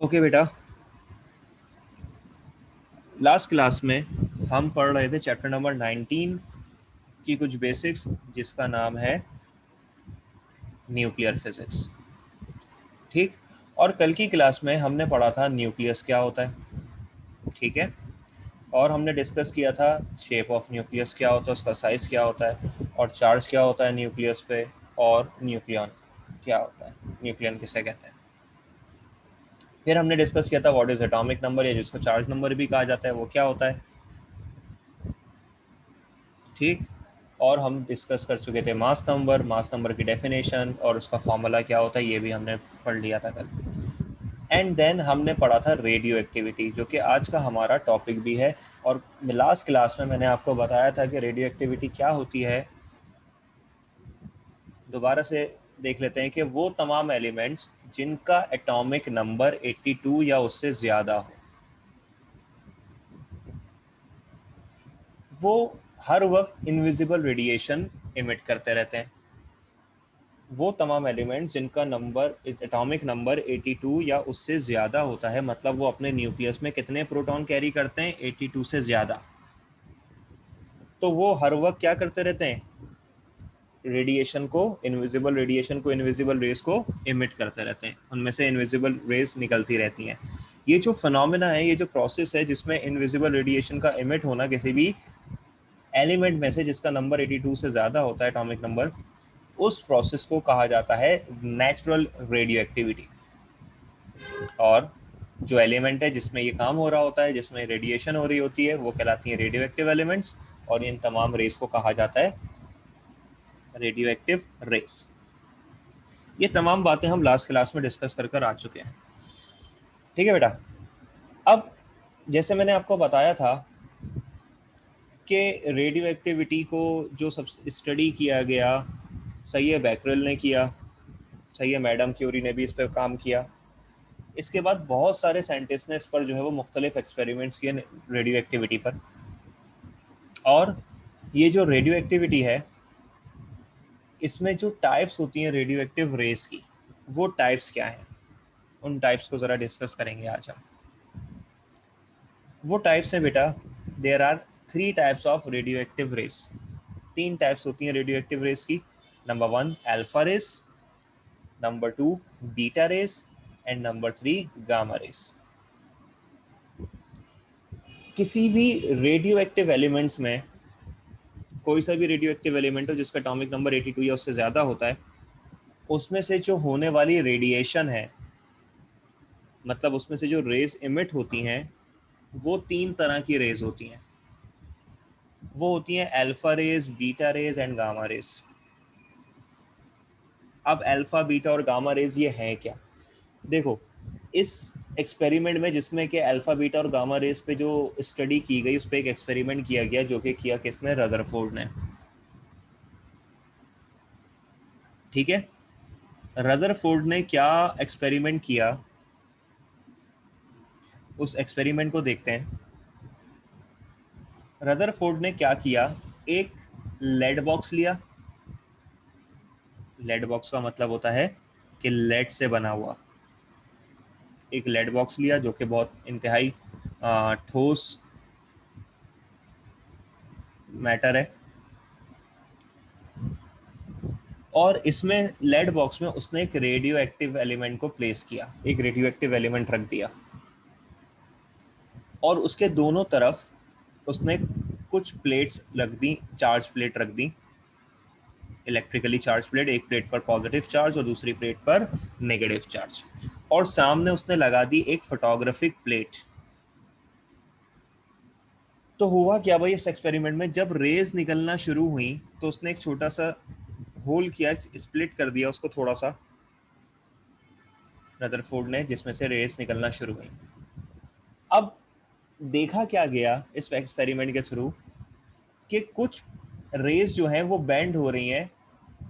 Okay बेटा, last class में हम पढ़ रहे थे चैप्टर नंबर 19 की कुछ बेसिक्स, जिसका नाम है न्यूक्लियर फिजिक्स। ठीक। और कल की क्लास में हमने पढ़ा था न्यूक्लियस क्या होता है। ठीक है। और हमने डिस्कस किया था शेप ऑफ न्यूक्लियस क्या होता है, उसका साइज क्या होता है, और चार्ज क्या होता है न्यूक्लियस पे, और न्यूक्लियन क्या होता है, न्यूक्लियन किसे कहते हैं। फिर हमने डिस्कस किया था व्हाट इज एटॉमिक नंबर, या जिसको चार्ज नंबर भी कहा जाता है, वो क्या होता है। ठीक। और हम डिस्कस कर चुके थे मास नंबर की डेफिनेशन और उसका फॉर्मूला क्या होता है, ये भी हमने पढ़ लिया था कल। एंड देन हमने पढ़ा था रेडियो एक्टिविटी, जो कि आज का हमारा टॉपिक भी है। और लास्ट क्लास में मैंने आपको बताया था कि रेडियो एक्टिविटी क्या होती है। दोबारा से देख लेते हैं कि वो तमाम एलिमेंट्स जिनका एटॉमिक नंबर 82 या उससे ज़्यादा हो, वो हर वक्त इनविजिबल रेडिएशन इमिट करते रहते हैं। वो तमाम एलिमेंट जिनका नंबर एटॉमिक नंबर 82 या उससे ज़्यादा होता है, मतलब वो अपने न्यूक्लियस में कितने प्रोटॉन कैरी करते हैं, 82 से ज़्यादा, तो वो हर वक्त क्या करते रहते हैं, रेडिएशन को इनविजिबल रेस को इमिट करते रहते हैं। उनमें से इनविजिबल रेस निकलती रहती हैं। ये जो फिनोमेना है, ये जो प्रोसेस है जिसमें इनविजिबल रेडिएशन का इमिट होना किसी भी एलिमेंट में से जिसका नंबर 82 से ज़्यादा होता है एटॉमिक नंबर, उस प्रोसेस को कहा जाता है नेचुरल रेडियो एक्टिविटी। और जो एलिमेंट है जिसमें ये काम हो रहा होता है, जिसमें रेडिएशन हो रही होती है, वो कहलाती हैं रेडियो एक्टिव एलिमेंट्स। और इन तमाम रेस को कहा जाता है रेडियो एक्टिव रेस। ये तमाम बातें हम लास्ट क्लास में डिस्कस कर आ चुके हैं। ठीक है बेटा। अब जैसे मैंने आपको बताया था कि रेडियो एक्टिविटी को जो सब स्टडी किया गया, सही है बैकरेल ने किया, सही है मैडम क्यूरी ने भी इस पर काम किया। इसके बाद बहुत सारे साइंटिस्ट ने इस पर जो है वो मुख्तलिफ एक्सपेरिमेंट्स किए रेडियो एक्टिविटी पर। और ये जो रेडियो एक्टिविटी है, इसमें जो टाइप्स होती हैं रेडियो एक्टिव रेस की, वो टाइप्स क्या हैं, उन टाइप्स को ज़रा डिस्कस करेंगे आज हम। वो टाइप्स हैं बेटा, there are 3 types of radio active rays. 3 types होती हैं रेडियो एक्टिव रेस की। Number 1 alpha rays, number 2 beta rays, and number 3 gamma rays. किसी भी रेडियो एक्टिव एलिमेंट्स में, कोई सा भी रेडियो एक्टिव एलिमेंट हो जिसका एटॉमिक नंबर 82 या उससे ज़्यादा होता है, उसमें से जो होने वाली रेडिएशन है, मतलब उसमें से जो रेज इमिट होती हैं, वो 3 तरह की रेज होती हैं। वो होती हैं alpha rays, beta rays and gamma rays. अब अल्फा बीटा और गामा रेज ये हैं क्या। देखो, इस एक्सपेरिमेंट में जिसमें कि अल्फा बीटा और गामा रेज पे जो स्टडी की गई, उस पर एक एक्सपेरिमेंट किया गया, जो कि किया किसने, रदरफोर्ड ने। ठीक है। रदरफोर्ड ने क्या एक्सपेरिमेंट किया, उस एक्सपेरिमेंट को देखते हैं। रदरफोर्ड ने क्या किया, एक लेड बॉक्स लिया। लेड बॉक्स का मतलब होता है कि लेड से बना हुआ एक लेड बॉक्स लिया, जो कि बहुत इंतहाई ठोस मैटर है। और इसमें लेड बॉक्स में उसने एक रेडियो एक्टिव एलिमेंट को प्लेस किया, एक रेडियो एक्टिव एलिमेंट रख दिया। और उसके दोनों तरफ उसने कुछ प्लेट्स रख दी, चार्ज प्लेट रख दी, इलेक्ट्रिकली चार्ज प्लेट। एक प्लेट पर पॉजिटिव चार्ज और दूसरी प्लेट पर नेगेटिव चार्ज। और सामने उसने लगा दी एक फोटोग्राफिक प्लेट। तो हुआ क्या भाई, इस एक्सपेरिमेंट में जब रेज निकलना शुरू हुई, तो उसने एक छोटा सा होल किया, स्प्लिट कर दिया उसको थोड़ा सा, रदरफोर्ड ने, जिसमें से रेज निकलना शुरू हुई। अब देखा क्या गया इस एक्सपेरिमेंट के थ्रू, कि कुछ रेज जो हैं वो बैंड हो रही हैं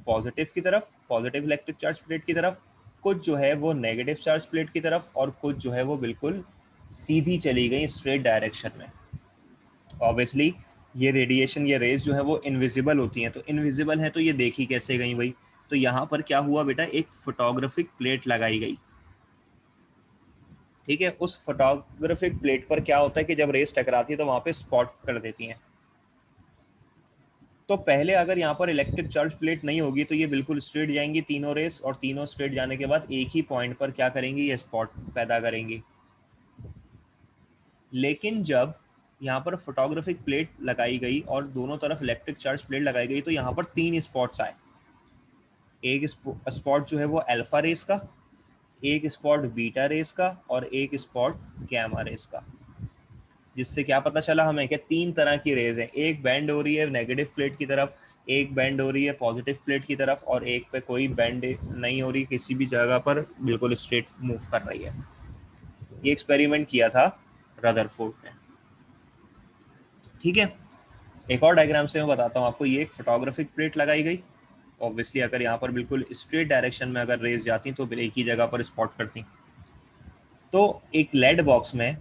पॉजिटिव की तरफ, पॉजिटिव इलेक्ट्रिक चार्ज प्लेट की तरफ, कुछ जो है वो नेगेटिव चार्ज प्लेट की तरफ, और कुछ जो है वो बिल्कुल सीधी चली गई स्ट्रेट डायरेक्शन में। ऑब्वियसली ये रेडिएशन, ये रेज जो है वो इनविजिबल होती हैं, तो इनविजिबल है तो ये देखी कैसे गई भाई। तो यहाँ पर क्या हुआ बेटा, एक फोटोग्राफिक प्लेट लगाई गई। ठीक है, उस फोटोग्राफिक प्लेट पर क्या होता है कि जब रेस टकराती है तो वहां पे स्पॉट कर देती हैं। तो पहले अगर यहाँ पर इलेक्ट्रिक चार्ज प्लेट नहीं होगी तो ये बिल्कुल स्ट्रेट जाएंगी तीनों रेस, और तीनों स्ट्रेट जाने के बाद एक ही पॉइंट पर क्या करेंगी, ये स्पॉट पैदा करेंगी। लेकिन जब यहाँ पर फोटोग्राफिक प्लेट लगाई गई और दोनों तरफ इलेक्ट्रिक चार्ज प्लेट लगाई गई तो यहाँ पर तीन स्पॉट्स आए। एक स्पॉट जो है वो अल्फा रेस का, एक स्पॉट बीटा रेस का, और एक स्पॉट गैमा रेस का। जिससे क्या पता चला हमें कि तीन तरह की रेज है, एक बैंड हो रही है नेगेटिव प्लेट की तरफ, एक बैंड हो रही है पॉजिटिव प्लेट की तरफ, और एक पे कोई बैंड नहीं हो रही, किसी भी जगह पर बिल्कुल स्ट्रेट मूव कर रही है। ये एक्सपेरिमेंट किया था रदरफोर्ड ने। ठीक है, एक और डायग्राम से मैं बताता हूँ आपको। ये एक फोटोग्राफिक प्लेट लगाई गई, ऑब्वियसली अगर यहाँ पर बिल्कुल स्ट्रेट डायरेक्शन में अगर रेज जाती तो एक ही जगह पर स्पॉट करती। तो एक लेड बॉक्स में,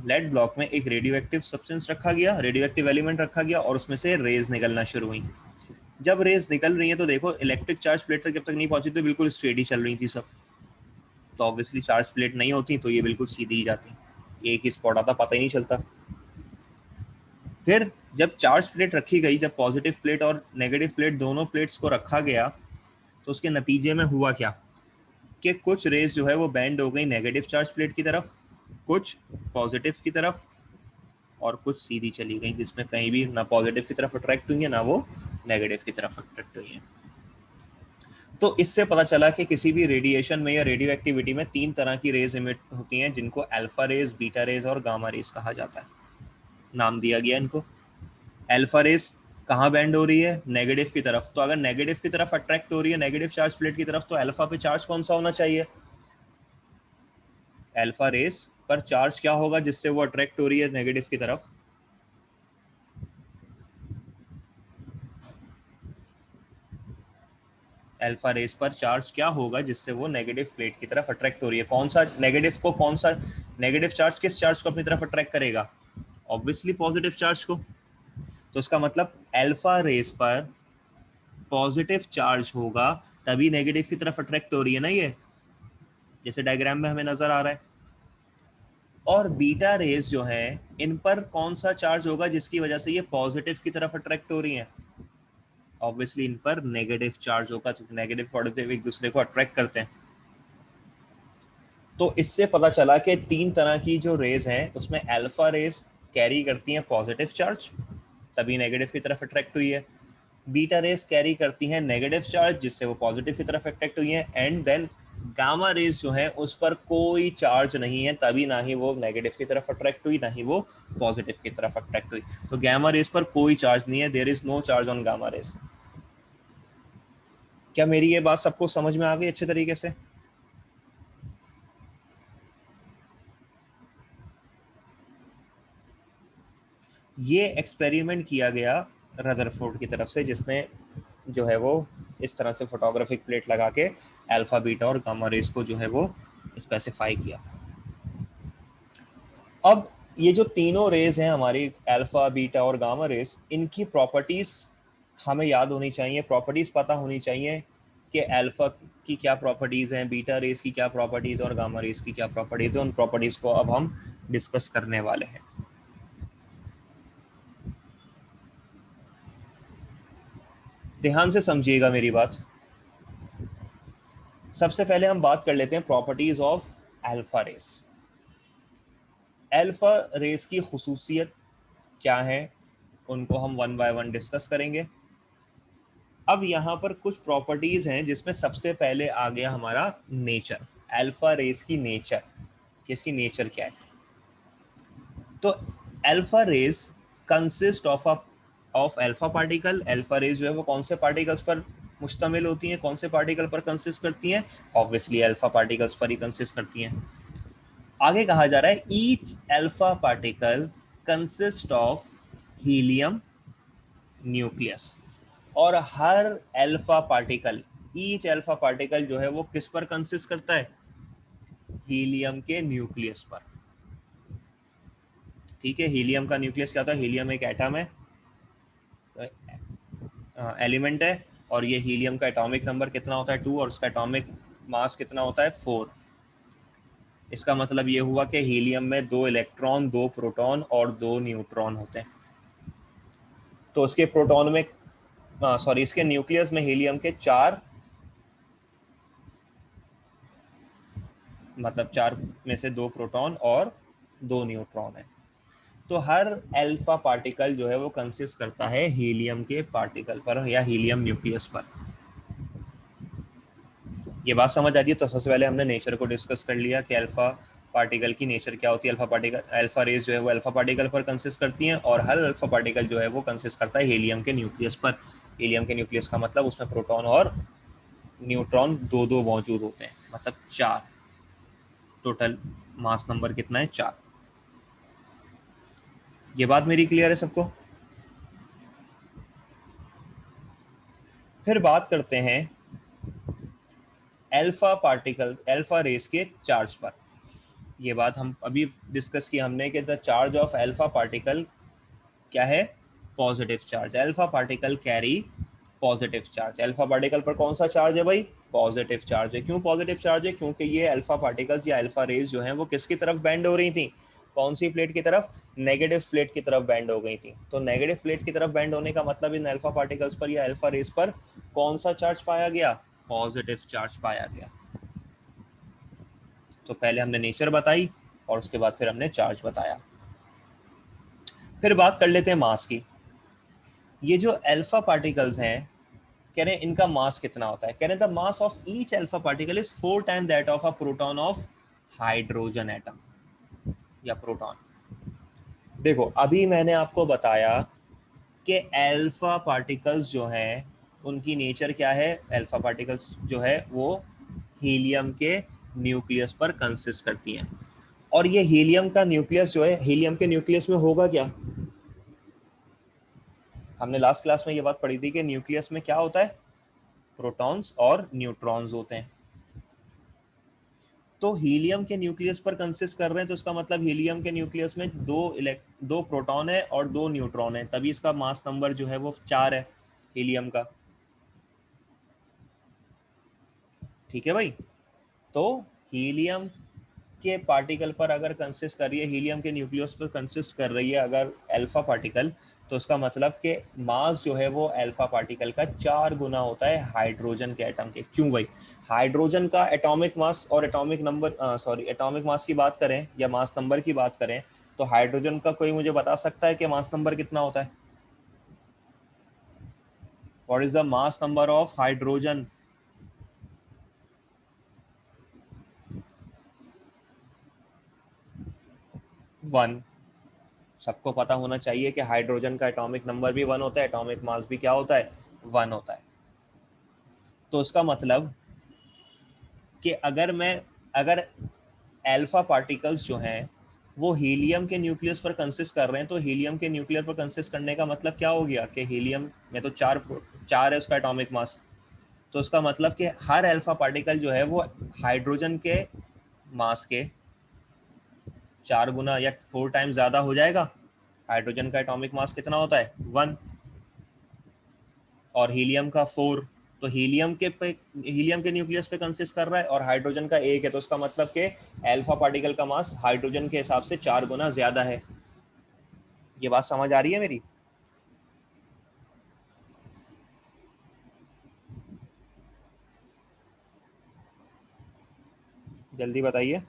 लेड ब्लॉक में एक रेडियो एक्टिव सब्सटेंस रखा गया, रेडियो एक्टिव एलिमेंट रखा गया, और उसमें से रेज निकलना शुरू हुई। जब रेज निकल रही है तो देखो इलेक्ट्रिक चार्ज प्लेट तक जब तक नहीं पहुंची तो बिल्कुल स्ट्रेट ही चल रही थी सब। तो ऑब्वियसली चार्ज प्लेट नहीं होती तो ये बिल्कुल सीधी ही जाती, एक ही स्पॉट आता पता ही नहीं चलता। फिर जब चार्ज प्लेट रखी गई, जब पॉजिटिव प्लेट और नेगेटिव प्लेट दोनों प्लेट्स को रखा गया, तो उसके नतीजे में हुआ क्या कि कुछ रेज जो है वो बैंड हो गई नेगेटिव चार्ज प्लेट की तरफ, कुछ पॉजिटिव की तरफ, और कुछ सीधी चली गई जिसमें कहीं भी ना पॉजिटिव की तरफ अट्रैक्ट हुई है ना वो नेगेटिव की तरफ अट्रैक्ट हुई है। तो इससे पता चला कि किसी भी रेडिएशन में या रेडियो एक्टिविटी में तीन तरह की रेज इमिट होती हैं, जिनको अल्फा रेज, बीटा रेज और गामा रेज कहा जाता है। नाम दिया गया इनको। अल्फा रेज कहाँ बैंड हो रही है, नेगेटिव की तरफ, तो अगर नेगेटिव की तरफ अट्रैक्ट हो रही है नेगेटिव चार्ज प्लेट की तरफ, तो अल्फा पे चार्ज कौन सा होना चाहिए, अल्फा रेज पर चार्ज क्या होगा जिससे वो अट्रैक्ट हो रही है नेगेटिव की तरफ, अल्फा रेस पर चार्ज क्या होगा जिससे वो नेगेटिव प्लेट की तरफ अट्रैक्ट हो रही है, कौन सा नेगेटिव को, कौन सा नेगेटिव चार्ज किस चार्ज को अपनी तरफ अट्रैक्ट करेगा, ऑब्वियसली पॉजिटिव चार्ज को। तो इसका मतलब अल्फा रेस पर पॉजिटिव चार्ज होगा तभी नेगेटिव की तरफ अट्रैक्ट हो रही है ना ये, जैसे डायग्राम में हमें नजर आ रहा है। और बीटा रेस जो है, इन पर कौन सा चार्ज होगा जिसकी वजह से ये पॉजिटिव की तरफ अट्रैक्ट हो रही है, ऑब्वियसली इन पर नेगेटिव चार्ज होगा, क्योंकि नेगेटिव पॉजिटिव एक दूसरे को अट्रैक्ट करते हैं। तो इससे पता चला कि तीन तरह की जो रेज हैं उसमें अल्फा रेज कैरी करती हैं पॉजिटिव चार्ज, तभी नेगेटिव की तरफ अट्रैक्ट हुई है। बीटा रेज कैरी करती हैं नेगेटिव चार्ज जिससे वो पॉजिटिव की तरफ अट्रैक्ट हुई है। एंड देन गामा रेज जो है उस पर कोई चार्ज नहीं है, तभी ना ही वो नेगेटिव की तरफ अट्रैक्ट हुई ना ही वो पॉजिटिव की तरफ अट्रैक्ट हुई। तो गामा रेज पर कोई चार्ज नहीं है, there is no charge on gamma rays. क्या मेरी ये बात सबको समझ में आ गई अच्छे तरीके से? ये एक्सपेरिमेंट किया गया रदरफोर्ड की तरफ से, जिसने जो है वो इस तरह से फोटोग्राफिक प्लेट लगा के अल्फा बीटा और गामा रेस को जो है वो स्पेसिफाई किया। अब ये जो तीनों रेस हैं हमारी, अल्फा बीटा और गामा रेस, इनकी प्रॉपर्टीज हमें याद होनी चाहिए, प्रॉपर्टीज पता होनी चाहिए कि अल्फा की क्या प्रॉपर्टीज हैं, बीटा रेस की क्या प्रॉपर्टीज और गामा रेस की क्या प्रॉपर्टीज है। उन प्रॉपर्टीज को अब हम डिस्कस करने वाले हैं। ध्यान से समझिएगा मेरी बात। सबसे पहले हम बात कर लेते हैं properties of alpha rays. Alpha rays की खुसूसियत क्या है, उनको हम वन बाय वन डिस्कस करेंगे। अब यहाँ पर कुछ प्रॉपर्टीज हैं जिसमें सबसे पहले आ गया हमारा नेचर, अल्फा रेस की नेचर, कि इसकी नेचर क्या है। तो alpha rays consist of alpha particle. Alpha rays जो है वो कौन से पार्टिकल्स पर मुश्तमिल होती हैं, कौन से पार्टिकल पर कंसिस्ट करती हैं, ऑब्वियसली अल्फा पार्टिकल्स पर ही कंसिस्ट करती हैं। आगे कहा जा रहा है each alpha particle consist of helium nucleus. और हर alpha particle, each alpha particle जो है वो किस पर कंसिस्ट करता है, हीलियम के न्यूक्लियस पर। ठीक है, हीलियम का न्यूक्लियस क्या होता है, हीलियम एक एटम है, एलिमेंट है, और ये हीलियम का एटॉमिक नंबर कितना होता है 2, और उसका एटॉमिक मास कितना होता है 4। इसका मतलब ये हुआ कि हीलियम में 2 इलेक्ट्रॉन, 2 प्रोटॉन और 2 न्यूट्रॉन होते हैं। तो उसके प्रोटॉन में, सॉरी, इसके न्यूक्लियस में हीलियम के 4, मतलब 4 में से 2 प्रोटॉन और 2 न्यूट्रॉन है। तो हर अल्फा पार्टिकल जो है वो कंसिस्ट करता है हीलियम के पार्टिकल पर या हीलियम न्यूक्लियस पर। ये बात समझ आ रही है? तो सबसे पहले हमने नेचर को डिस्कस कर लिया कि अल्फा पार्टिकल की नेचर क्या होती है। अल्फा पार्टिकल, अल्फा रेज जो है वो अल्फा पार्टिकल पर कंसिस्ट करती हैं, और हर अल्फा पार्टिकल जो है वो कंसिस्ट करता है हीलियम के न्यूक्लियस पर। हीलियम के न्यूक्लियस का मतलब उसमें प्रोटॉन और न्यूट्रॉन दो दो मौजूद होते हैं, मतलब 4। टोटल मास नंबर कितना है? 4। ये बात मेरी क्लियर है सबको? फिर बात करते हैं अल्फा पार्टिकल, अल्फा रेस के चार्ज पर। ये बात हम अभी डिस्कस की हमने कि the charge of alpha particle क्या है? Positive charge. Alpha particle carry positive charge. Alpha particle पर कौन सा चार्ज है भाई? पॉजिटिव चार्ज है। क्यों पॉजिटिव चार्ज है? क्योंकि ये अल्फा पार्टिकल्स या अल्फा रेज जो हैं वो किसकी तरफ बैंड हो रही थी? कौन सी प्लेट की तरफ? नेगेटिव प्लेट की तरफ बैंड हो गई थी। तो नेगेटिव प्लेट की तरफ बैंड होने का मतलब इन अल्फा पार्टिकल्स पर या अल्फा रेज पर कौन सा चार्ज पाया गया? पॉजिटिव चार्ज पाया गया। तो पहले हमने नेचर बताई और उसके बाद फिर हमने चार्ज बताया। फिर बात कर लेते हैं मास की। ये जो अल्फा पार्टिकल्स हैं, कह रहे हैं इनका मास कितना होता है? कह रहे हैं the mass of each alpha particle is 4 time that of a proton of hydrogen atom या प्रोटॉन। देखो, अभी मैंने आपको बताया कि अल्फा पार्टिकल्स जो हैं उनकी नेचर क्या है? अल्फा पार्टिकल्स जो है वो हीलियम के न्यूक्लियस पर कंसिस्ट करती हैं। और ये हीलियम का न्यूक्लियस जो है, हीलियम के न्यूक्लियस में होगा क्या? हमने लास्ट क्लास में ये बात पढ़ी थी कि न्यूक्लियस में क्या होता है? प्रोटॉन्स और न्यूट्रॉन्स होते हैं। तो हीलियम के न्यूक्लियस पर कंसिस्ट कर रहे हैं, तो इसका मतलब हीलियम के न्यूक्लियस में दो प्रोटॉन है और 2 न्यूट्रॉन है, तभी इसका मास नंबर जो है वो 4 है हीलियम का। ठीक है भाई? तो हीलियम के पार्टिकल पर अगर कंसिस्ट कर रही है, हीलियम के न्यूक्लियस पर कंसिस्ट कर रही है अगर अल्फा पार्टिकल, तो उसका मतलब कि मास जो है वो अल्फा पार्टिकल का 4 गुना होता है हाइड्रोजन के एटम के। क्यों भाई? हाइड्रोजन का एटॉमिक मास और atomic number, sorry, atomic mass की बात करें या मास नंबर की बात करें, तो हाइड्रोजन का कोई मुझे बता सकता है कि मास नंबर कितना होता है? What is the mass number of hydrogen? 1। सबको पता होना चाहिए कि हाइड्रोजन का एटॉमिक नंबर भी 1 होता है, एटॉमिक मास भी क्या होता है? 1 होता है। तो उसका मतलब कि अगर अल्फा पार्टिकल्स जो हैं वो हीलियम के न्यूक्लियस पर कंसिस्ट कर रहे हैं, तो हीलियम के न्यूक्लियर पर कंसिस्ट करने का मतलब क्या हो गया कि हीलियम में तो चार है उसका एटॉमिक मास। तो उसका मतलब कि हर अल्फा पार्टिकल जो है वो हाइड्रोजन के मास के 4 गुना या 4 टाइम ज्यादा हो जाएगा। हाइड्रोजन का एटॉमिक मास कितना होता है? 1। और हीलियम का 4। तो हीलियम के न्यूक्लियस पे कंसिस्ट कर रहा है और हाइड्रोजन का 1 है, तो उसका मतलब कि अल्फा पार्टिकल का मास हाइड्रोजन के हिसाब से 4 गुना ज्यादा है। ये बात समझ आ रही है मेरी? जल्दी बताइए।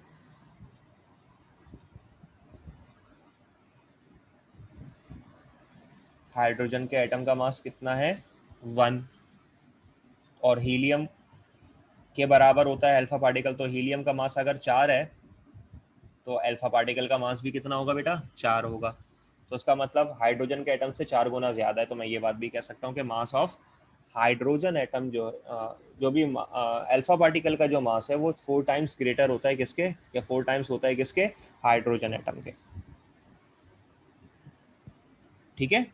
हाइड्रोजन के एटम का मास कितना है? 1। और हीलियम के बराबर होता है अल्फा पार्टिकल, तो हीलियम का मास अगर 4 है तो अल्फा पार्टिकल का मास भी कितना होगा बेटा? 4 होगा। तो उसका मतलब हाइड्रोजन के एटम से 4 गुना ज्यादा है। तो मैं ये बात भी कह सकता हूँ कि मास ऑफ हाइड्रोजन एटम जो भी अल्फा पार्टिकल का जो मास है वो 4 टाइम्स ग्रेटर होता है किसके, या 4 टाइम्स होता है किसके? हाइड्रोजन एटम के। ठीक है?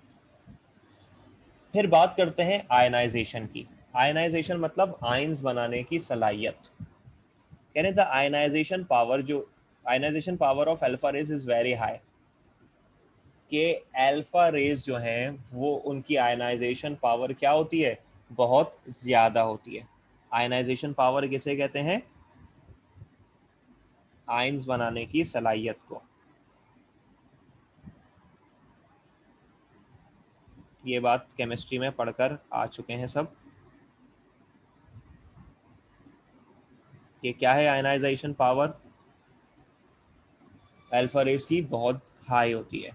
फिर बात करते हैं आयनाइजेशन की। आयनाइजेशन मतलब आयंस बनाने की सलाहियत। कह रहे थे ionization power of alpha rays is very high. कि अल्फा रेज जो हैं वो उनकी आयनाइजेशन पावर क्या होती है? बहुत ज्यादा होती है। आयनाइजेशन पावर किसे कहते हैं? आयंस बनाने की सलाहियत को। ये बात केमिस्ट्री में पढ़कर आ चुके हैं सब। ये क्या है आयनाइजेशन पावर? अल्फा रेस की बहुत हाई होती है।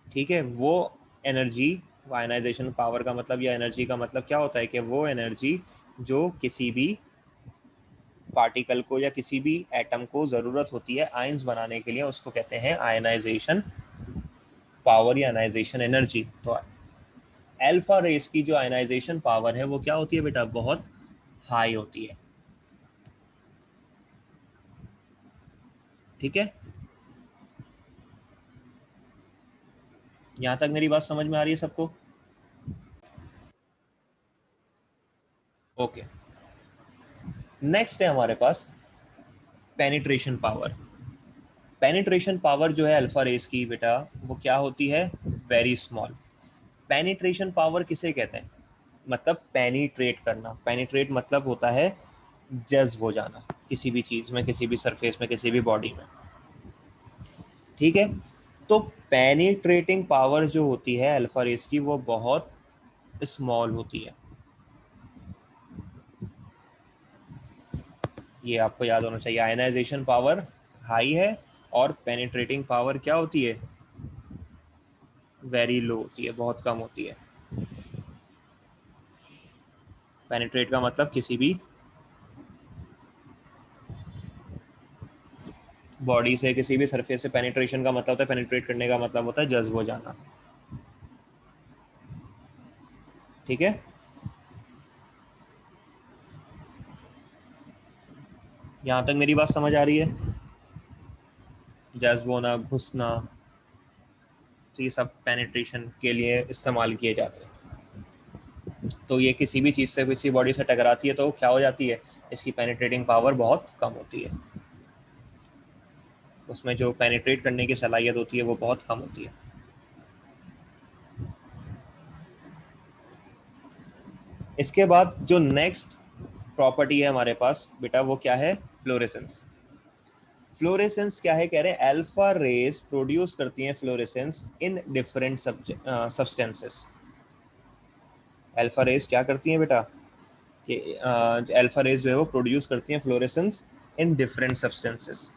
ठीक है, वो एनर्जी, आयनाइजेशन पावर का मतलब या एनर्जी का मतलब क्या होता है कि वो एनर्जी जो किसी भी पार्टिकल को या किसी भी एटम को जरूरत होती है आयंस बनाने के लिए, उसको कहते हैं आयनाइजेशन पावर या आयनाइजेशन एनर्जी। तो अल्फा रेस की जो आयनाइजेशन पावर है वो क्या होती है बेटा? बहुत हाई होती है। ठीक है, यहां तक मेरी बात समझ में आ रही है सबको? ओके, नेक्स्ट है हमारे पास पेनिट्रेशन पावर। पेनिट्रेशन पावर जो है अल्फा रेस की बेटा, वो क्या होती है? Very small. पेनिट्रेशन पावर किसे कहते हैं? मतलब पेनिट्रेट करना। पेनिट्रेट मतलब होता है जज्ब हो जाना किसी भी चीज में, किसी भी सरफेस में, किसी भी बॉडी में। ठीक है, तो पेनिट्रेटिंग पावर जो होती है अल्फा रेस की वो बहुत स्मॉल होती है। ये आपको याद होना चाहिए। आयनाइजेशन पावर हाई है और पेनिट्रेटिंग पावर क्या होती है? वेरी लो होती है, बहुत कम होती है। पेनिट्रेट का मतलब किसी भी बॉडी से, किसी भी सरफेस से पेनिट्रेशन का मतलब होता है, पेनिट्रेट करने का मतलब होता है जज्ब हो जाना। ठीक है, यहां तक मेरी बात समझ आ रही है? जज्ब होना, घुसना, तो ये सब पेनिट्रेशन के लिए इस्तेमाल किए जाते हैं। तो ये किसी भी चीज़ से, किसी बॉडी से टकराती है तो क्या हो जाती है? इसकी पेनिट्रेटिंग पावर बहुत कम होती है। उसमें जो पेनिट्रेट करने की सलाहियत होती है वो बहुत कम होती है। इसके बाद जो नेक्स्ट प्रॉपर्टी है हमारे पास बेटा, वो क्या है? फ्लोरेसेंस। फ्लोरेसेंस क्या है? कह रहे हैं अल्फा रेज प्रोड्यूस करती हैं fluorescence in different substances. Alpha rays क्या करती हैं बेटा? कि अल्फा रेज जो है वो प्रोड्यूस करती हैं fluorescence in different substances.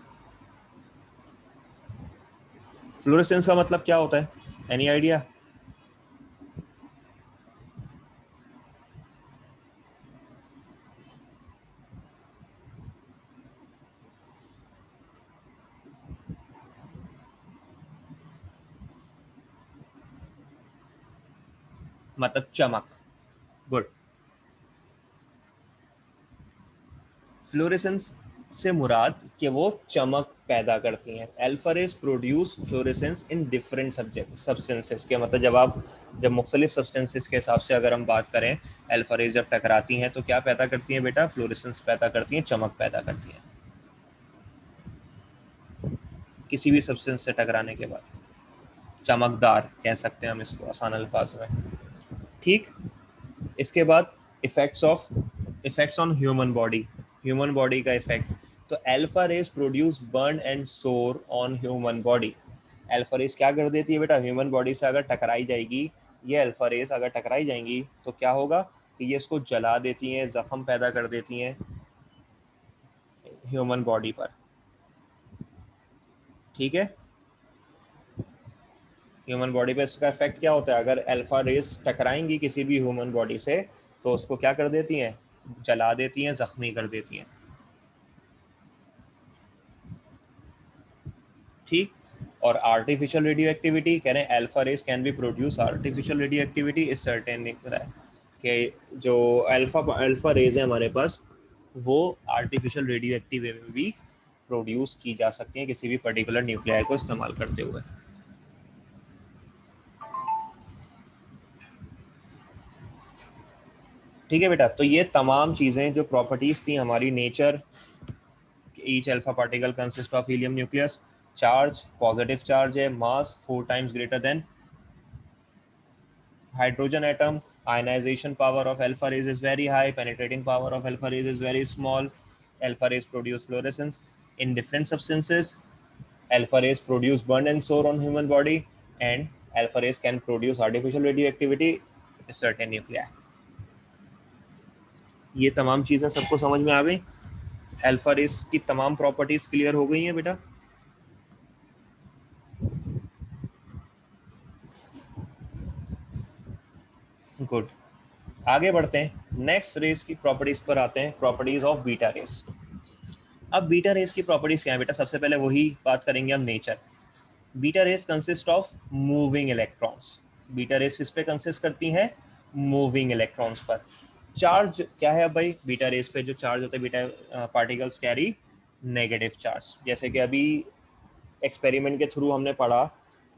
Fluorescence का मतलब क्या होता है? Any idea? मतलब चमक। गुड। फ्लोरेसेंस से मुराद कि वो चमक पैदा करती हैं। Alpha raise produce fluorescence in different subject substances के मतलब जब मुख्तलिफ सब्सटेंसेस के हिसाब से अगर हम बात करें, अल्फा रेज जब टकराती हैं तो क्या पैदा करती हैं बेटा? फ्लोरेसेंस पैदा करती हैं, चमक पैदा करती हैं किसी भी सब्सटेंस से टकराने के बाद। चमकदार कह सकते हैं हम इसको आसान अल्फाज में। ठीक। इसके बाद effects on human body. Human body का इफेक्ट, तो alpha rays produce burn and sore on human body. Alpha rays क्या कर देती है बेटा? ह्यूमन बॉडी से अगर टकराई जाएगी, ये अल्फा रेस अगर टकराई जाएंगी तो क्या होगा कि ये इसको जला देती हैं, जख्म पैदा कर देती हैं ह्यूमन बॉडी पर। ठीक है, ह्यूमन बॉडी पे इसका इफेक्ट क्या होता है? अगर अल्फा रेस टकराएंगी किसी भी ह्यूमन बॉडी से तो उसको क्या कर देती हैं? जला देती हैं, जख्मी कर देती हैं। ठीक। और आर्टिफिशियल रेडियो एक्टिविटी कह रहे हैं alpha rays can be produce artificial radio activity is certain नहीं पता है कि जो अल्फा अल्फा रेज है हमारे पास वो आर्टिफिशियल रेडियो एक्टिव में भी प्रोड्यूस की जा सकती हैं किसी भी पर्टिकुलर न्यूक्लियाई को इस्तेमाल करते हुए। ठीक है बेटा, तो ये तमाम चीज़ें जो प्रॉपर्टीज थी हमारी nature, each alpha particle consist of helium nucleus, charge positive charge है, मास 4 times greater than hydrogen atom, ionization power of alpha rays is very high, penetrating power of alpha rays is very small, alpha rays produce fluorescence in different substances. Alpha rays produce burn and soar on human body, and alpha rays can produce artificial radioactivity in certain nuclei. ये तमाम चीजें सबको समझ में आ गई? Alpha rays की तमाम properties clear हो गई हैं बेटा? गुड, आगे बढ़ते हैं, नेक्स्ट रेस की प्रॉपर्टीज पर आते हैं, प्रॉपर्टीज ऑफ बीटा रेस। अब बीटा रेस की प्रॉपर्टीज क्या है बेटा? सबसे पहले वही बात करेंगे हम, nature. Beta rays consist of moving electrons. Beta rays किस पे कंसिस्ट करती हैं? मूविंग इलेक्ट्रॉन्स पर। चार्ज क्या है अब भाई? बीटा रेस पे जो चार्ज होता है, beta particles carry negative charge. जैसे कि अभी एक्सपेरिमेंट के थ्रू हमने पढ़ा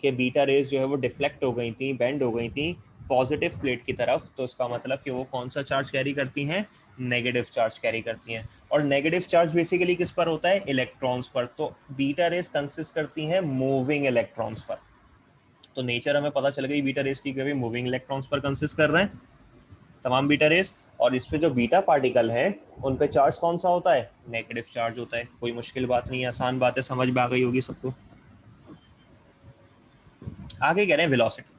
कि बीटा रेस जो है वो डिफ्लेक्ट हो गई थी, बेंड हो गई थी पॉजिटिव प्लेट की तरफ, तो इसका मतलब कि वो कौन सा चार्ज कैरी करती हैं? नेगेटिव चार्ज कैरी करती हैं। और नेगेटिव चार्ज बेसिकली किस पर होता है? इलेक्ट्रॉन्स पर। तो बीटा रेस कंसिस्ट करती हैं मूविंग इलेक्ट्रॉन्स पर। तो नेचर हमें पता चल गई बीटा रेस की, कभी मूविंग इलेक्ट्रॉन्स पर कंसिस्ट कर रहे हैं तमाम बीटा रेस। और इस पे जो बीटा पार्टिकल है उन पे चार्ज कौन सा होता है? नेगेटिव चार्ज होता है। कोई मुश्किल बात नहीं है, आसान बात है, समझ में आ गई होगी सबको। आगे कह रहे हैं वेलोसिटी।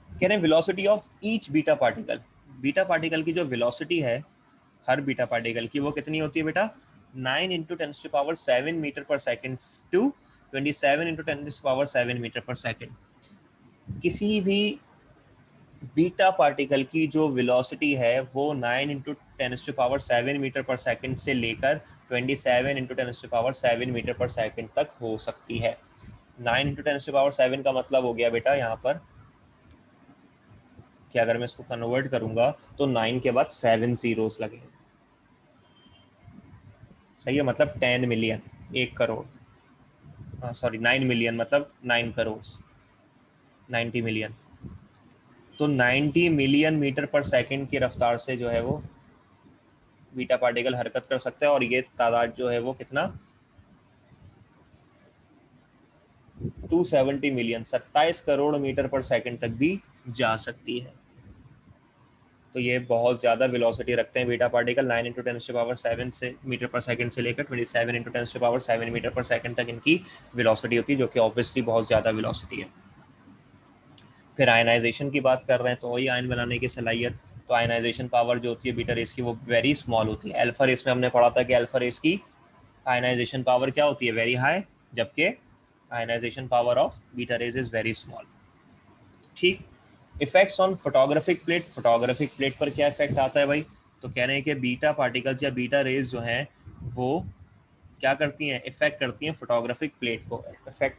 कह रहे हैं velocity of each beta particle. Beta particle की जो वेलोसिटी है हर बीटा पार्टिकल की, वो कितनी होती है बेटा? 9 × 10⁷ metre per second to 27 × 10⁷ metre per second. किसी भी बीटा पार्टिकल की जो वेलोसिटी है वो 9 × 10⁷ मीटर पर सेकेंड से लेकर 27 × 10⁷ मीटर पर सेकेंड तक हो सकती है। 9 × 10⁷ का मतलब हो गया बेटा यहाँ पर कि अगर मैं इसको कन्वर्ट करूंगा तो 9 के बाद 7 जीरोस लगेंगे। सही है, मतलब 10 मिलियन, 1 करोड़, सॉरी 9 मिलियन मतलब 9 करोड़, 90 मिलियन। तो 90 मिलियन मीटर पर सेकंड की रफ्तार से जो है वो बीटा पार्टिकल हरकत कर सकता है। और ये तादाद जो है वो कितना? 270 मिलियन, 27 करोड़ मीटर पर सेकंड तक भी जा सकती है। तो ये बहुत ज़्यादा वेलोसिटी रखते हैं बीटा पार्टिकल। 9 × 10⁷ से मीटर पर सेकंड से लेकर 27 × 10⁷ मीटर पर सेकंड तक इनकी वेलोसिटी होती है, जो कि ऑब्वियसली बहुत ज़्यादा वेलोसिटी है। फिर आयनाइजेशन की बात कर रहे हैं तो वही आयन बनाने की सलाहियत। तो आयनाइजेशन पावर जो होती है बीटा रेस की वो वेरी स्मॉल होती है। अल्फा रेस में हमने पढ़ा था कि अल्फा रेस की आयनाइजेशन पावर क्या होती है? वेरी हाई, जबकि ionisation power of beta rays is very small. ठीक। Effects on photographic plate. Photographic plate पर क्या इफेक्ट आता है भाई? तो कह रहे हैं कि बीटा पार्टिकल्स या बीटा रेज जो हैं वो क्या करती हैं? इफेक्ट करती हैं फोटोग्राफिक प्लेट को। इफेक्ट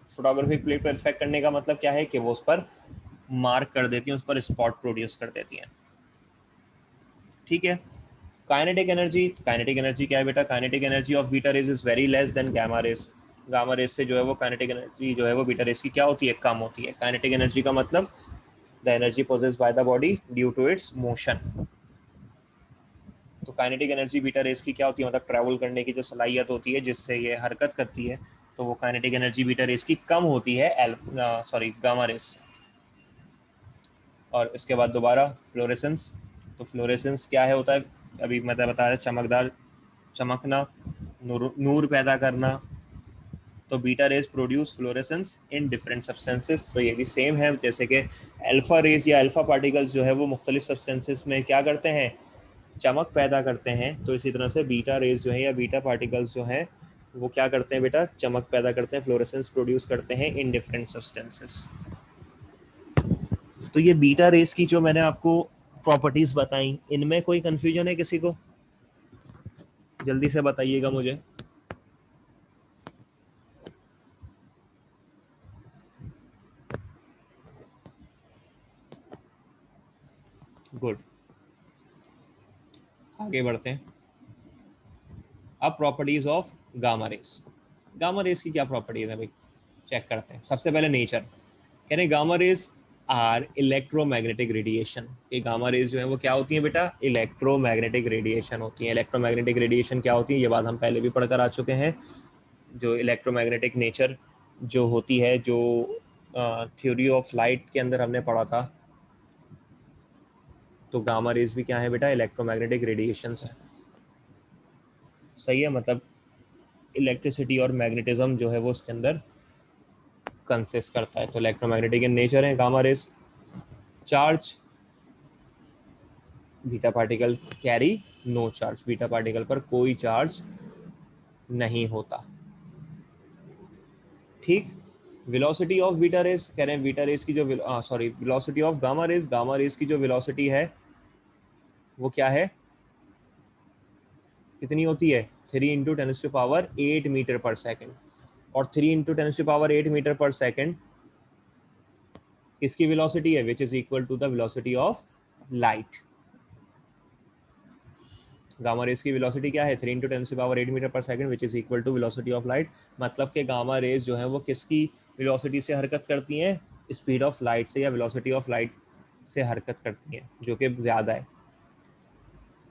फोटोग्राफिक प्लेट पर इफेक्ट करने का मतलब क्या है? कि वो उस पर मार्क कर देती हैं, उस पर स्पॉट प्रोड्यूस कर देती हैं। ठीक है। Kinetic energy. काइनेटिक एनर्जी क्या है बेटा? Kinetic energy of beta raise is very less than gamma rays. Gamma rays से जो है वो काइनेटिक एनर्जी जो है वो बीटा रेज की क्या होती है? कम होती है। काइनेटिक एनर्जी का मतलब the energy possessed by the body due to its motion. तो काइनेटिक एनर्जी बीटा रेस की क्या होती है? मतलब ट्रैवल करने की जो सलाहियत होती है जिससे ये हरकत करती है, तो वो काइनेटिक एनर्जी बीटा रेस की कम होती है गामा रेस से। और इसके बाद दोबारा फ्लोरेसेंस। तो फ्लोरेसेंस क्या है होता है? अभी मैं बताया, चमकदार, चमकना, नूर पैदा करना। तो beta raise produce fluorescence in different substances. तो ये भी सेम है, जैसे कि अल्फा रेज या अल्फा पार्टिकल्स जो है वो मुख्तलिफ सब्सटेंसेस में क्या करते हैं? चमक पैदा करते हैं। तो इसी तरह से बीटा रेज जो है या बीटा पार्टिकल्स जो हैं वो क्या करते हैं बेटा? चमक पैदा करते हैं, फ्लोरेसेंस प्रोड्यूस करते हैं इन डिफरेंट सब्सटेंसेस। तो ये बीटा रेस की जो मैंने आपको प्रॉपर्टीज बताई, इनमें कोई कंफ्यूजन है किसी को? जल्दी से बताइएगा मुझे। गुड, आगे बढ़ते हैं। अब properties of gamma race. Gamma rays की क्या प्रॉपर्टीज है भाई? चेक करते हैं। सबसे पहले नेचर। कह रहे gamma rays are electromagnetic radiation. ये गामा रेस जो है वो क्या होती है बेटा? इलेक्ट्रोमैग्नेटिक रेडिएशन होती है। इलेक्ट्रोमैग्नेटिक रेडिएशन क्या होती है? ये बात हम पहले भी पढ़कर आ चुके हैं। जो इलेक्ट्रोमैग्नेटिक नेचर जो होती है, जो थ्योरी ऑफ लाइट के अंदर हमने पढ़ा था, तो गामा रेस भी क्या है बेटा? इलेक्ट्रोमैग्नेटिक रेडिएशंस है। सही है, मतलब इलेक्ट्रिसिटी और मैग्नेटिज्म जो है वो उसके अंदर कंसिस्ट करता है। तो इलेक्ट्रोमैग्नेटिक इन नेचर है gamma rays. Charge, beta particle carry no charge, beta particle पर कोई चार्ज नहीं होता। ठीक। वेलोसिटी ऑफ बीटा रेस, कह रहे हैं बीटा रेस की जो sorry velocity of gamma race, gamma rays की जो वेलोसिटी है वो क्या है, कितनी होती है, 3 × 10⁻⁸ मीटर पर सेकेंड। और 3 × 10⁻⁸ मीटर पर सेकेंड किसकी वेलोसिटी है, which is equal to the velocity of light. Gamma rays की वेलोसिटी क्या है, 3 × 10⁸ metre per second which is equal to velocity of light. मतलब कि गामा रेस जो है वो किसकी वेलोसिटी से हरकत करती हैं, स्पीड ऑफ लाइट से या वेलोसिटी ऑफ लाइट से हरकत करती हैं, जो कि ज़्यादा है।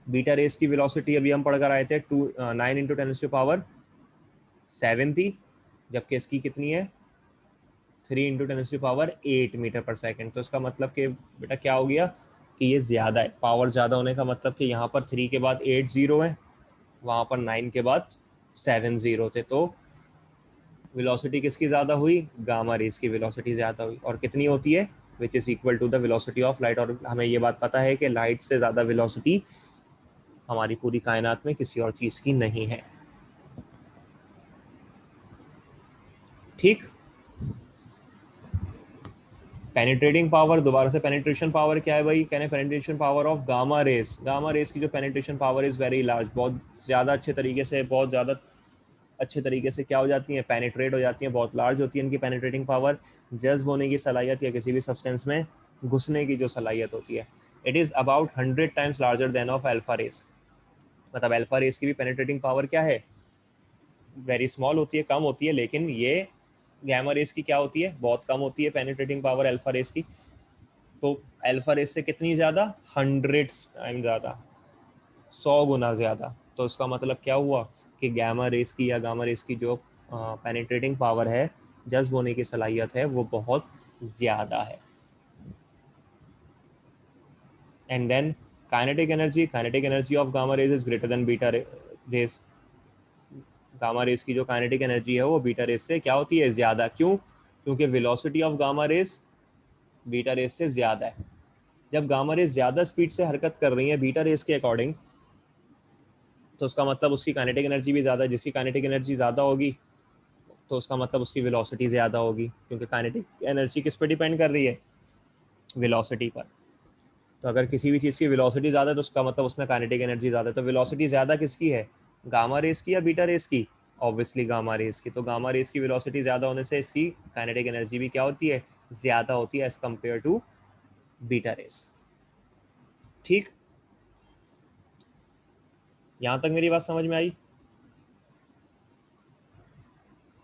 बीटा रेस की वेलोसिटी अभी हम पढ़कर आए थे 9 × 10⁻⁷ थी, जबकि इसकी कितनी है 3 × 10⁸ मीटर पर सेकेंड। तो इसका मतलब कि बेटा क्या हो गया कि ये ज़्यादा है, पावर ज़्यादा होने का मतलब कि यहाँ पर 3 के बाद 8 जीरो है, वहाँ पर 9 के बाद 7 जीरो थे। तो वेलोसिटी किसकी ज़्यादा हुई, गामा रेस की वेलोसिटी ज़्यादा हुई। और कितनी होती है, which is equal to the velocity of light. और हमें ये बात पता है कि लाइट से ज़्यादा वेलोसिटी हमारी पूरी कायनात में किसी और चीज़ की नहीं है। ठीक। पेनिट्रेटिंग पावर, दोबारा से पेनिट्रेशन पावर क्या है भाई, कहने penetration power of gamma race, gamma rays की जो penetration power is very large, बहुत ज़्यादा अच्छे तरीके से, बहुत ज़्यादा अच्छे तरीके से क्या हो जाती है, पेनिट्रेट हो जाती है, बहुत लार्ज होती है इनकी पेनिट्रेटिंग पावर। जज्ब होने की सलाहियत या किसी भी सब्सटेंस में घुसने की जो सलाहियत होती है, it is about 100 times larger than of alpha rays. मतलब अल्फा रेस की भी पेनिट्रेटिंग पावर क्या है, वेरी स्मॉल होती है, कम होती है, लेकिन ये गैमा रेस की क्या होती है, बहुत कम होती है पेनिट्रेटिंग पावर अल्फा रेस की। तो अल्फा रेस से कितनी ज़्यादा, 100 टाइम ज़्यादा, 100 गुना ज़्यादा। तो इसका मतलब क्या हुआ कि गैमा रेस की या गामा रेस की जो पेनिट्रेटिंग पावर है, जज्ब होने की सलाहियत है, वो बहुत ज़्यादा है। And then kinetic energy of gamma rays is greater than beta rays. Gamma rays की जो काइनेटिक एनर्जी है वो बीटा रेस से क्या होती है, ज़्यादा। क्यों, क्योंकि velocity of gamma rays beta rays से ज़्यादा है। जब गामा रेस ज़्यादा स्पीड से हरकत कर रही है बीटा रेस के अकॉर्डिंग, तो उसका मतलब उसकी काइनेटिक एनर्जी भी ज़्यादा है। जिसकी काइनेटिक एनर्जी ज़्यादा होगी तो उसका मतलब उसकी वेलोसिटी ज़्यादा होगी, क्योंकि काइनेटिक एनर्जी किस पर डिपेंड कर रही है, वेलोसिटी पर। तो अगर किसी भी चीज़ की वेलोसिटी ज़्यादा है तो उसका मतलब उसमें काइनेटिक एनर्जी ज़्यादा है। तो वेलोसिटी ज़्यादा किसकी है, गामा रेस की या बीटा रेस की, ऑब्वियसली गामा रेस की। तो गामा रेस की वेलोसिटी ज़्यादा होने से इसकी काइनेटिक एनर्जी भी क्या होती है, ज़्यादा होती है as compare to beta rays. ठीक, यहाँ तक मेरी बात समझ में आई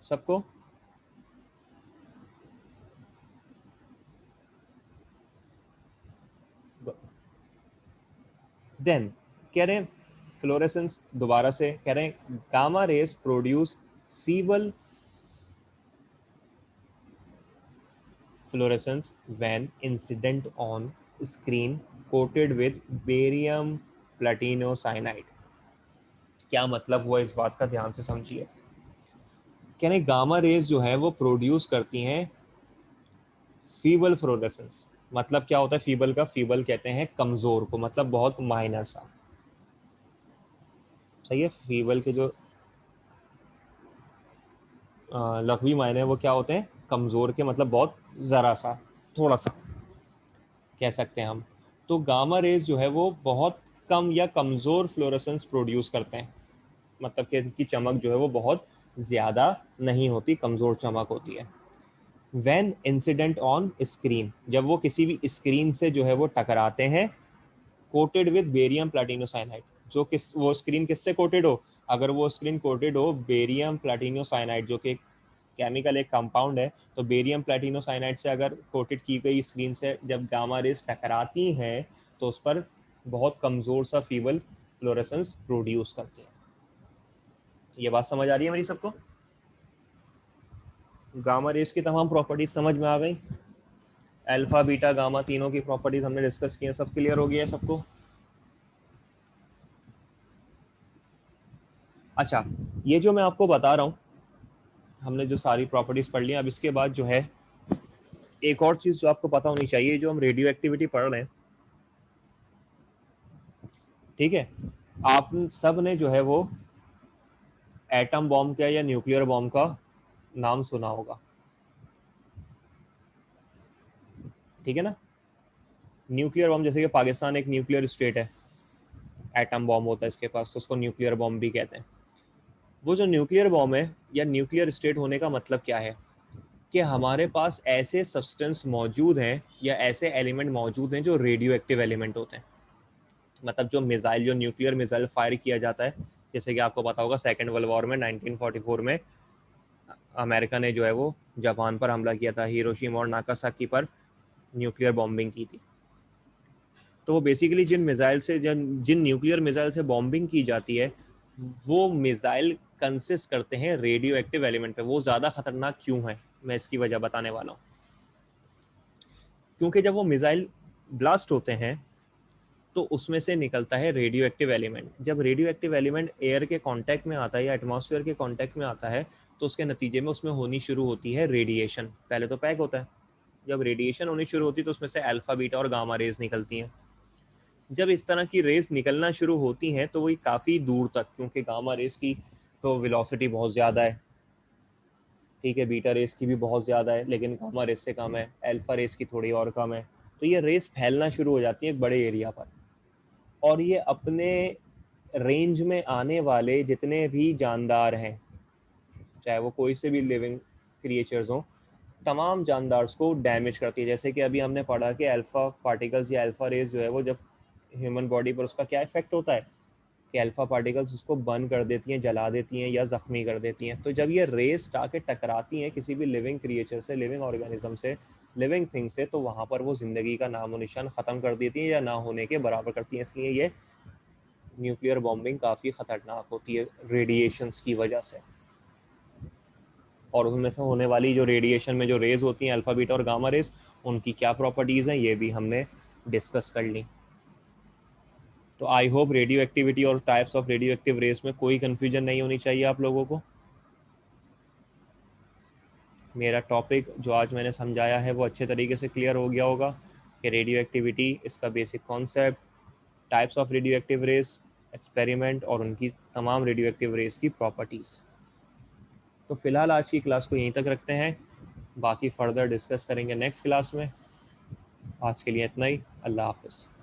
सबको। देन कह रहे हैं फ्लोरेसेंस, दोबारा से कह रहे हैं gamma rays produce feeble fluorescence when incident on screen coated with barium platinocyanide. क्या मतलब हुआ इस बात का ध्यान से समझिए। कह रहे गामा रेस जो है वो प्रोड्यूस करती हैं फीबल फ्लोरेसेंस। मतलब क्या होता है फीबल का, फीबल कहते हैं कमजोर को, मतलब बहुत माइनर सा। सही है, फीबल के जो लघवी मायने वो क्या होते हैं, कमज़ोर के, मतलब बहुत ज़रा सा, थोड़ा सा कह सकते हैं हम। तो गामा रेज जो है वो बहुत कम या कमज़ोर फ्लोरेसेंस प्रोड्यूस करते हैं, मतलब कि इनकी चमक जो है वो बहुत ज़्यादा नहीं होती, कमज़ोर चमक होती है। व्हेन इंसिडेंट ऑन स्क्रीन, जब वो किसी भी स्क्रीन से जो है वो टकराते हैं, कोटेड विद बेरियम प्लेटिनोसाइनाइड, जो किस वो स्क्रीन किससे कोटेड हो, अगर वो स्क्रीन कोटेड हो बेरियम प्लेटिनोसाइनाइड, जो कि केमिकल एक कंपाउंड है, तो बेरियम प्लेटिनोसाइनाइड से अगर कोटेड की गई स्क्रीन से जब गामा रेस टकराती हैं तो उस पर बहुत कमज़ोर सा फीबल फ्लोरेसेंस प्रोड्यूस करते हैं। ये बात समझ आ रही है मेरी सबको, गामा रेस की तमाम प्रॉपर्टीज समझ में आ गई, अल्फा बीटा गामा तीनों की प्रॉपर्टीज हमने डिस्कस की हैं, सब क्लियर हो गया है सबको। अच्छा, ये जो मैं आपको बता रहा हूँ, हमने जो सारी प्रॉपर्टीज पढ़ ली, अब इसके बाद जो है एक और चीज जो आपको पता होनी चाहिए, जो हम रेडियो एक्टिविटी पढ़ रहे हैं, ठीक है, आप सब ने जो है वो एटम बॉम्ब का या न्यूक्लियर बॉम्ब का नाम सुना होगा, ठीक है ना। न्यूक्लियर बॉम्ब, जैसे कि पाकिस्तान एक न्यूक्लियर स्टेट है, एटम बॉम्ब होता है इसके पास, तो उसको न्यूक्लियर बॉम्ब भी कहते हैं। वो जो न्यूक्लियर बॉम्ब है या न्यूक्लियर स्टेट होने का मतलब क्या है, कि हमारे पास ऐसे सब्सटेंस मौजूद हैं या ऐसे एलिमेंट मौजूद हैं जो रेडियो एक्टिव एलिमेंट होते हैं। मतलब जो मिसाइल, जो न्यूक्लियर मिसाइल फायर किया जाता है, जैसे कि आपको पता होगा सेकेंड वर्ल्ड वॉर में 1944 में अमेरिका ने जो है वो जापान पर हमला किया था, हिरोशिमा और नागासाकी पर न्यूक्लियर बॉम्बिंग की थी। तो वो बेसिकली जिन मिसाइल से, जिन न्यूक्लियर मिसाइल से बॉम्बिंग की जाती है, वो मिसाइल कंसिस्ट करते हैं रेडियो एक्टिव एलिमेंट पे। वो ज़्यादा खतरनाक क्यों है, मैं इसकी वजह बताने वाला हूँ। क्योंकि जब वो मिसाइल ब्लास्ट होते हैं तो उसमें से निकलता है रेडियो एक्टिव एलिमेंट। जब रेडियो एक्टिव एलिमेंट एयर के कांटेक्ट में आता है या एटमॉस्फेयर के कांटेक्ट में आता है, तो उसके नतीजे में उसमें होनी शुरू होती है रेडिएशन। पहले तो पैक होता है, जब रेडिएशन होनी शुरू होती है तो उसमें से अल्फा बीटा और गामा रेज निकलती हैं। जब इस तरह की रेस निकलना शुरू होती हैं तो वही काफ़ी दूर तक, क्योंकि गामा रेस की तो वेलोसिटी बहुत ज़्यादा है, ठीक है, बीटा रेस की भी बहुत ज़्यादा है, लेकिन गामा रेस से कम है, अल्फा रेस की थोड़ी और कम है। तो ये रेस फैलना शुरू हो जाती है एक बड़े एरिया पर, और ये अपने रेंज में आने वाले जितने भी जानदार हैं, चाहे वो कोई से भी लिविंग क्रिएचर्स हों, तमाम जानदार्स को डैमेज करती है। जैसे कि अभी हमने पढ़ा कि अल्फा पार्टिकल्स या अल्फा रेस जो है वो जब ह्यूमन बॉडी पर, उसका क्या इफेक्ट होता है कि अल्फा पार्टिकल्स उसको बर्न कर देती हैं, जला देती हैं या ज़ख्मी कर देती हैं। तो जब ये रेस आके टकराती हैं किसी भी लिविंग क्रिएचर से, लिविंग ऑर्गेनिज्म से, लिविंग थिंग से, तो वहाँ पर वो ज़िंदगी का नामो निशान ख़त्म कर देती हैं या ना होने के बराबर करती हैं। इसलिए ये न्यूक्लियर बॉम्बिंग काफ़ी ख़तरनाक होती है रेडिएशंस की वजह से। और उनमें से होने वाली जो रेडिएशन में जो रेज होती हैं, अल्फ़ा बीटा और गामा रेज, उनकी क्या प्रॉपर्टीज़ हैं ये भी हमने डिस्कस कर ली। तो आई होप रेडियो एक्टिविटी और types of radio active rays में कोई कन्फ्यूजन नहीं होनी चाहिए आप लोगों को। मेरा टॉपिक जो आज मैंने समझाया है वो अच्छे तरीके से क्लियर हो गया होगा कि रेडियो एक्टिविटी, इसका basic concept, types of radio active rays, experiment और उनकी तमाम रेडियो एक्टिव रेस की प्रॉपर्टीज़। तो फिलहाल आज की क्लास को यहीं तक रखते हैं, बाकी फर्दर डिस्कस करेंगे नेक्स्ट क्लास में। आज के लिए इतना ही, अल्लाह हाफ़िज़।